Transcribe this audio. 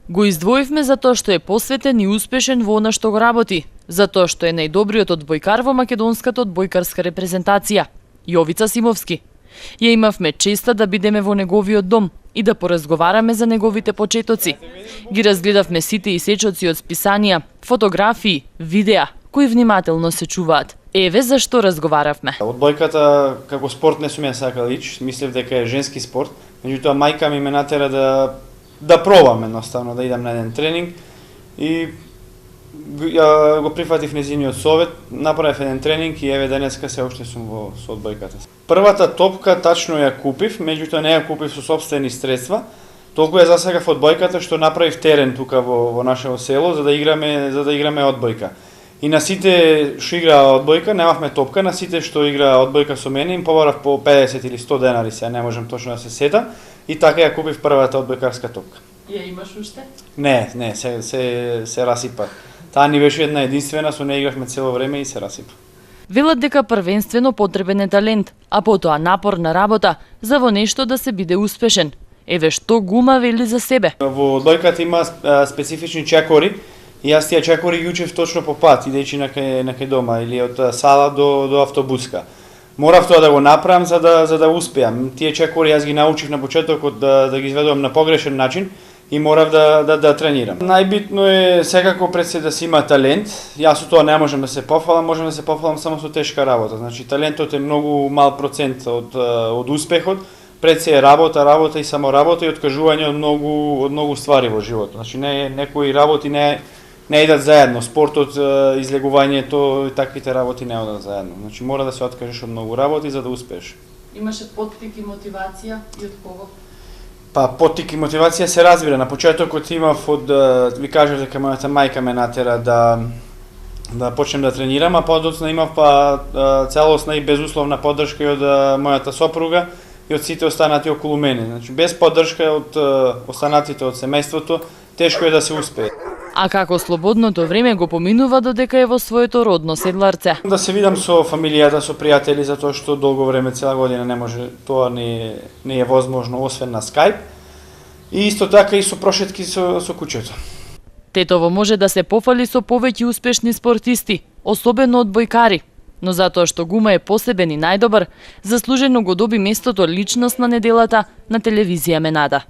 Го издвоивме затоа што е посветен и успешен во она што го работи, затоа што е најдобриот одбојкар во македонската одбојкарска репрезентација, Јовица Симовски. Ја имавме честа да бидеме во неговиот дом и да поразговараме за неговите почетоци. Ги разгледавме сите исечоци од списанија, фотографии, видеа, кои внимателно се чуваат. Еве зашто разговаравме. Одбојката како спорт не сум ја сакал ич, мислев дека е женски спорт, меѓутоа мајка ми ме натера да пробам едноставно, да идам на еден тренинг и ја го прифатив незиниот совет, направив еден тренинг и еве денеска се уште сум со одбојката. Првата топка тачно ја купив, меѓутоа не ја купив со сопствени средства, толку ја засагав одбојката што направив терен тука во нашето село за да играме одбојка. И на сите што играа одбојка, немавме топка, на сите што играа одбојка со мене им побарав по 50 или 100 денари, сега не можам точно да се сетам, и така ја купив првата одбојкарска топка. Ја имаш уште? Не, се расипа. Таа ни беше една единствена, со неја игравме цело време и се расипа. Велат дека првенствено потребен е талент, а потоа напорна работа за во нешто да се биде успешен. Еве што Гума вели за себе. Во одбојката има специфични чекори, и јас тие чекори ги учев точно по пат, идејќи на кај дома или од сала до автобуска. Морав тоа да го направам за да успеам. Тие чекори јас ги научив на почетокот да ги изведувам на погрешен начин и морав да тренирам. Најбитно е секако пред се да се има талент. Јас со тоа не можам да се пофалам, можам да се пофалам само со тешка работа. Значи талентот е многу мал процент од успехот. Пред се е работа и само работа и откажување од многу ствари во животот. Значи некои работи не идат заедно. Спортот, излегувањето и таквите работи не одат заедно. Значи мора да се откажеш од многу работи за да успееш. Имаше поттик и мотивација и од кого? Па поттик и мотивација се разбира. На почетокот имав ви кажав дека мојата мајка ме натера да почнем да тренирам, а подоцна имав целосна и безусловна поддршка и од мојата сопруга и од сите останати околу мене. Значи без поддршка од останатите од семејството тешко е да се успее. А како слободното време го поминува додека е во своето родно Седларце? Да се видам со фамилијата, со пријатели, затоа што долго време, цела година не може, тоа не е возможно освен на Skype. И исто така и со прошетки со куќето. Тетово може да се пофали со повеќе успешни спортисти, особено одбојкари. Но затоа што Гума е посебен и најдобар, заслужено го доби местото личност на неделата на телевизија Менада.